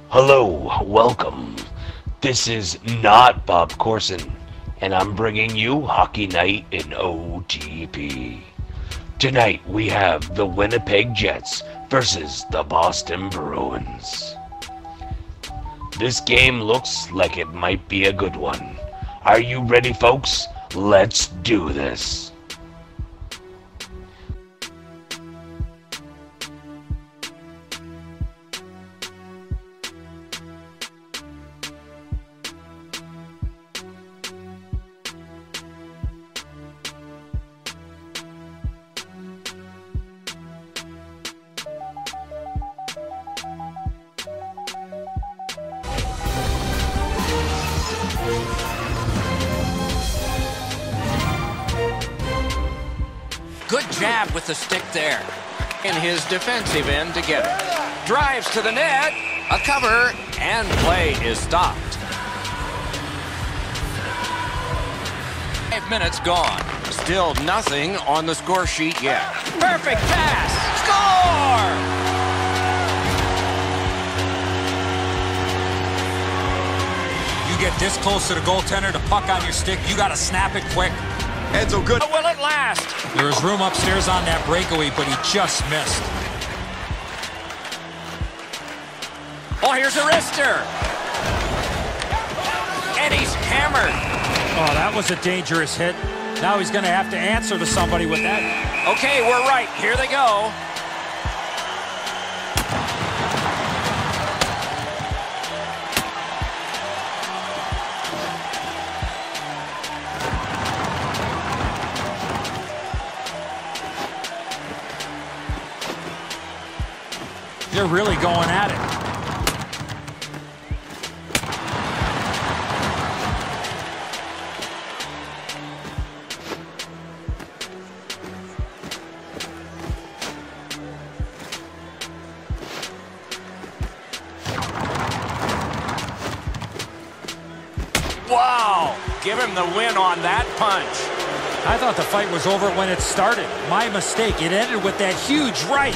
Hello, welcome. This is not Bob Corson, and I'm bringing you Hockey Night in OTP. Tonight we have the Winnipeg Jets versus the Boston Bruins. This game looks like it might be a good one. Are you ready, folks? Let's do this. Good jab with the stick there. In his defensive end to get it. Drives to the net. A cover, and play is stopped. 5 minutes gone. Still nothing on the score sheet yet. Perfect pass. Score! You get this close to the goaltender, the puck on your stick, you got to snap it quick. Enzo, good. But will it last? There was room upstairs on that breakaway, but he just missed. Oh, here's a wrister. And he's hammered. Oh, that was a dangerous hit. Now he's going to have to answer to somebody with that. Okay, we're right. Here they go. They're really going at it. Wow! Give him the win on that punch. I thought the fight was over when it started. My mistake. It ended with that huge right.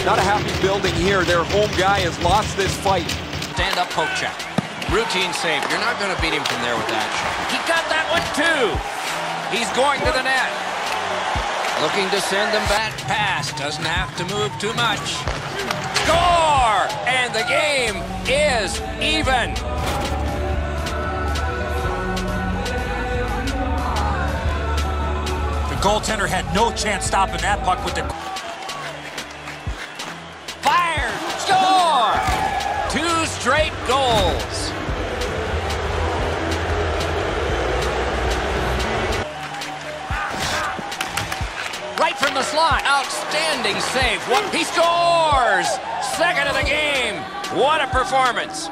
Not a happy building here. Their home guy has lost this fight. Stand-up poke check. Routine save. You're not going to beat him from there with that shot. He got that one, too. He's going to the net. Looking to send them back pass. Doesn't have to move too much. Score! And the game is even. The goaltender had no chance stopping that puck with the... Fired! Score! 2 straight goals. Right from the slot. Outstanding save. What? He scores! Second of the game. What a performance.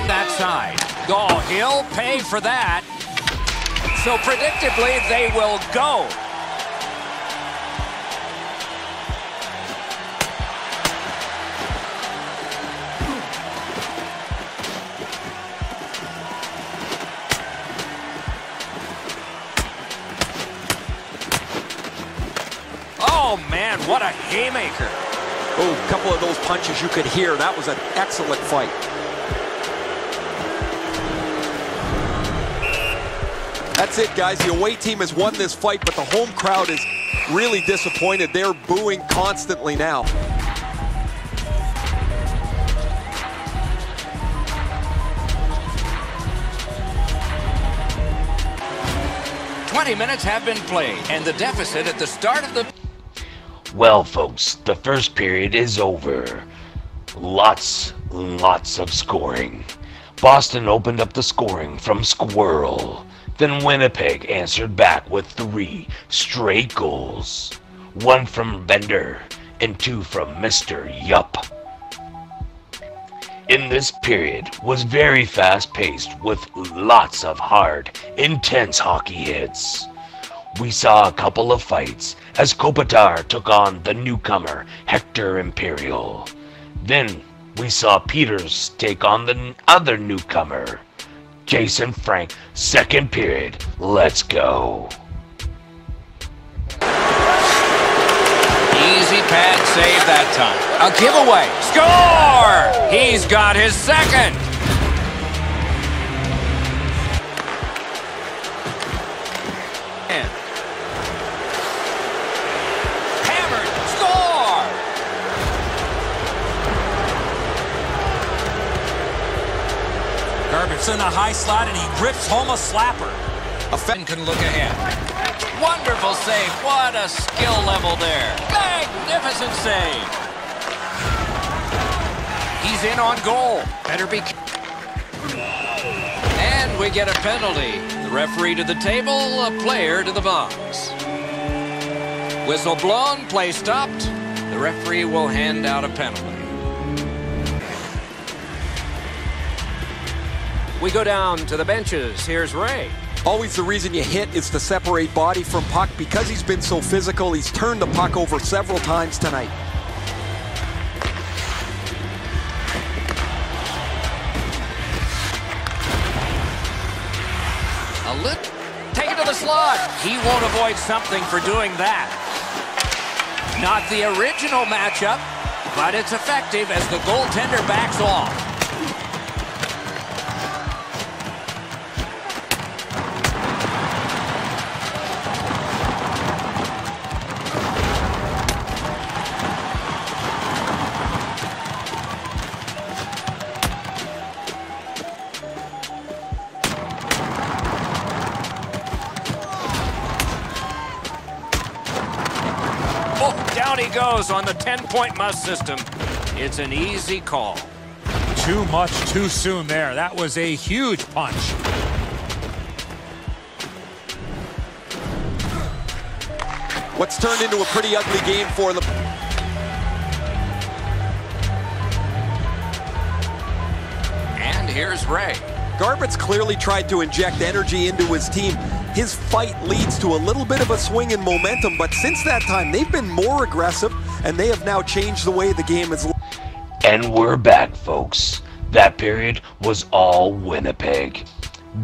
That side. Oh, he'll pay for that. So predictably, they will go. Oh, man, what a haymaker. Oh, a couple of those punches you could hear. That was an excellent fight. That's it, guys. The away team has won this fight, but the home crowd is really disappointed. They're booing constantly now. Minutes have been played, and the deficit at the start of the... Well, folks, the first period is over. Lots of scoring. Boston opened up the scoring from Squirrel. Then Winnipeg answered back with 3 straight goals. 1 from Bender and 2 from Mr. Yup. In this period was very fast-paced with lots of hard, intense hockey hits. We saw a couple of fights as Kopitar took on the newcomer Hector Imperial. Then we saw Peters take on the other newcomer, Jason Frank. Second period, let's go. pad save that time. A giveaway. Score! He's got his second. Hammered. Score! Garbage in the high slot, and he rips home a slapper. A fan can look ahead. Wonderful save. What a skill level there. Magnificent save. He's in on goal. Better be. And we get a penalty. The referee to the table, a player to the box. Whistle blown, play stopped. The referee will hand out a penalty. We go down to the benches. Here's Ray. Always the reason you hit is to separate body from puck. Because he's been so physical, he's turned the puck over several times tonight. Take it to the slot. He won't avoid something for doing that. Not the original matchup, but it's effective as the goaltender backs off. Down he goes on the 10-point must system. It's an easy call. Too much too soon there. That was a huge punch. What's turned into a pretty ugly game for them. And here's Ray. Garbutt's clearly tried to inject energy into his team. His fight leads to a little bit of a swing in momentum, but since that time, they've been more aggressive, and they have now changed the way the game is. And we're back, folks. That period was all Winnipeg.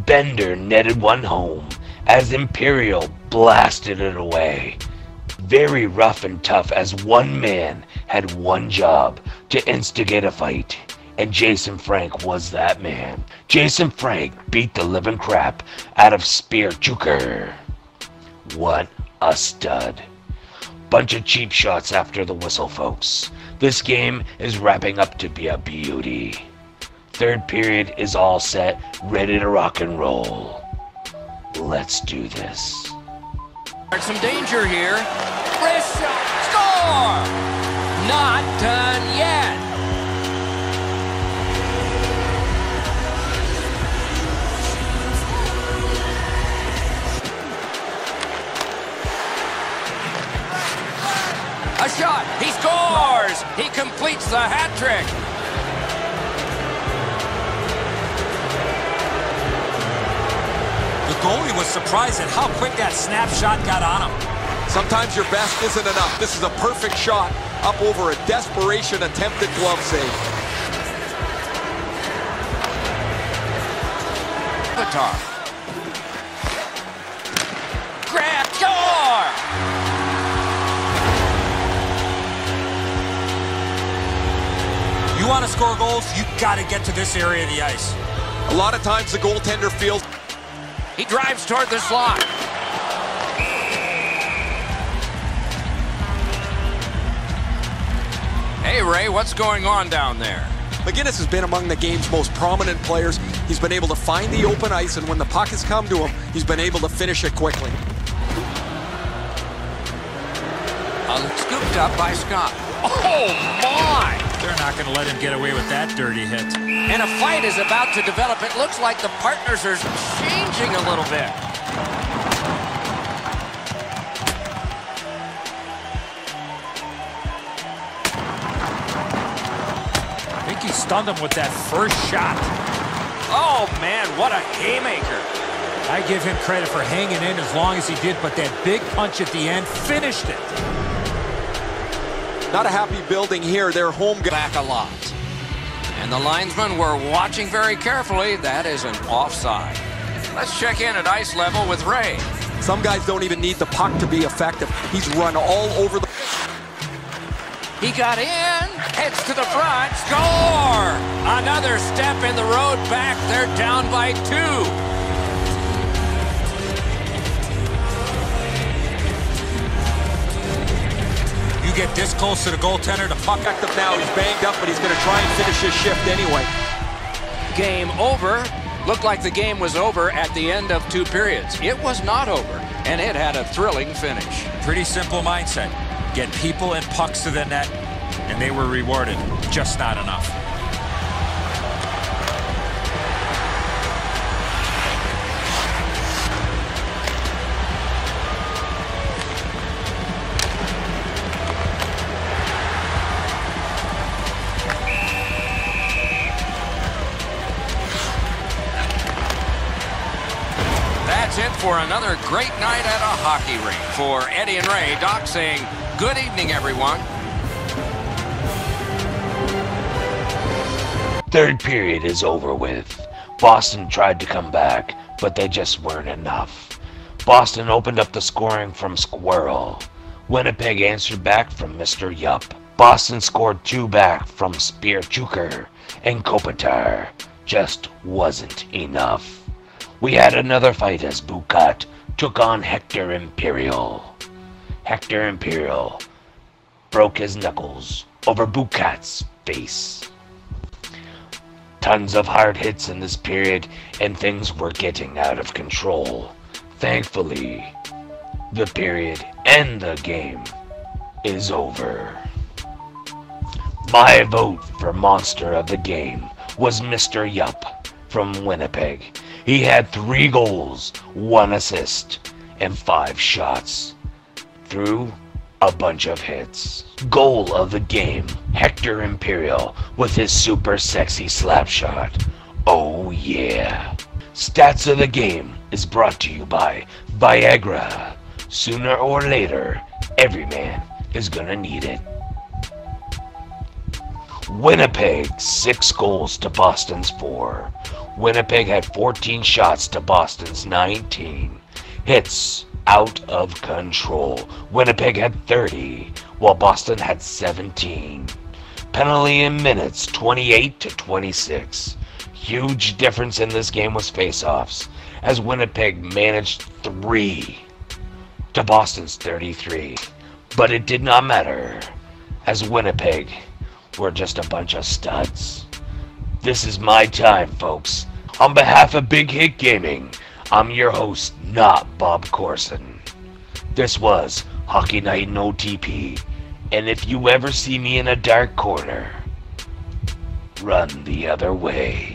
Bender netted one home as Imperial blasted it away. Very rough and tough as one man had one job to instigate a fight. And Jason Frank was that man. Jason Frank beat the living crap out of Spear Chuker. What a stud. Bunch of cheap shots after the whistle, folks. This game is wrapping up to be a beauty. Third period is all set, ready to rock and roll. Let's do this. Some danger here. Wrist shot. Score! Not done yet. A shot. He scores. He completes the hat trick. The goalie was surprised at how quick that snapshot got on him. Sometimes your best isn't enough. This is a perfect shot up over a desperation attempted glove save. Avatar. Grab. Score! You want to score goals, you got to get to this area of the ice. A lot of times the goaltender feels. He drives toward the slot. Hey, Ray, what's going on down there? McGinnis has been among the game's most prominent players. He's been able to find the open ice, and when the puck has come to him, he's been able to finish it quickly. Scooped up by Scott. Oh, my! They're not going to let him get away with that dirty hit. And a fight is about to develop. It looks like the partners are changing a little bit. I think he stunned him with that first shot. Oh, man, what a haymaker. I give him credit for hanging in as long as he did, but that big punch at the end finished it. Not a happy building here. They're home. Back a lot. And the linesmen were watching very carefully. That is an offside. Let's check in at ice level with Ray. Some guys don't even need the puck to be effective. He's run all over the... He got in, heads to the front, score! Another step in the road back. They're down by 2. You get this close to the goaltender, the puck Effective now. He's banged up, but he's going to try and finish his shift anyway. Game over. Looked like the game was over at the end of 2 periods. It was not over, and it had a thrilling finish. Pretty simple mindset. Get people and pucks to the net, and they were rewarded. Just not enough. That's it for another great night at a hockey rink. For Eddie and Ray, Doc saying, good evening, everyone. Third period is over with. Boston tried to come back, but they just weren't enough. Boston opened up the scoring from Squirrel. Winnipeg answered back from Mr. Yup. Boston scored 2 back from Spearchuker, and Kopitar just wasn't enough. We had another fight as Bukat took on Hector Imperial. Hector Imperial broke his knuckles over Bukat's face. Tons of hard hits in this period, and things were getting out of control. Thankfully, the period and the game is over. My vote for Monster of the Game was Mr. Yup from Winnipeg. He had 3 goals, 1 assist, and 5 shots. Threw a bunch of hits. Goal of the game, Hector Imperial with his super sexy slap shot. Oh yeah. Stats of the game is brought to you by Viagra. Sooner or later, every man is gonna need it. Winnipeg, 6 goals to Boston's 4. Winnipeg had 14 shots to Boston's 19. Hits out of control. Winnipeg had 30, while Boston had 17. Penalty in minutes, 28 to 26. Huge difference in this game was faceoffs, as Winnipeg managed 3 to Boston's 33. But it did not matter, as Winnipeg were just a bunch of studs. This is my time, folks. On behalf of Big Hit Gaming, I'm your host, not Bob Corson. This was Hockey Night in OTP, and if you ever see me in a dark corner, run the other way.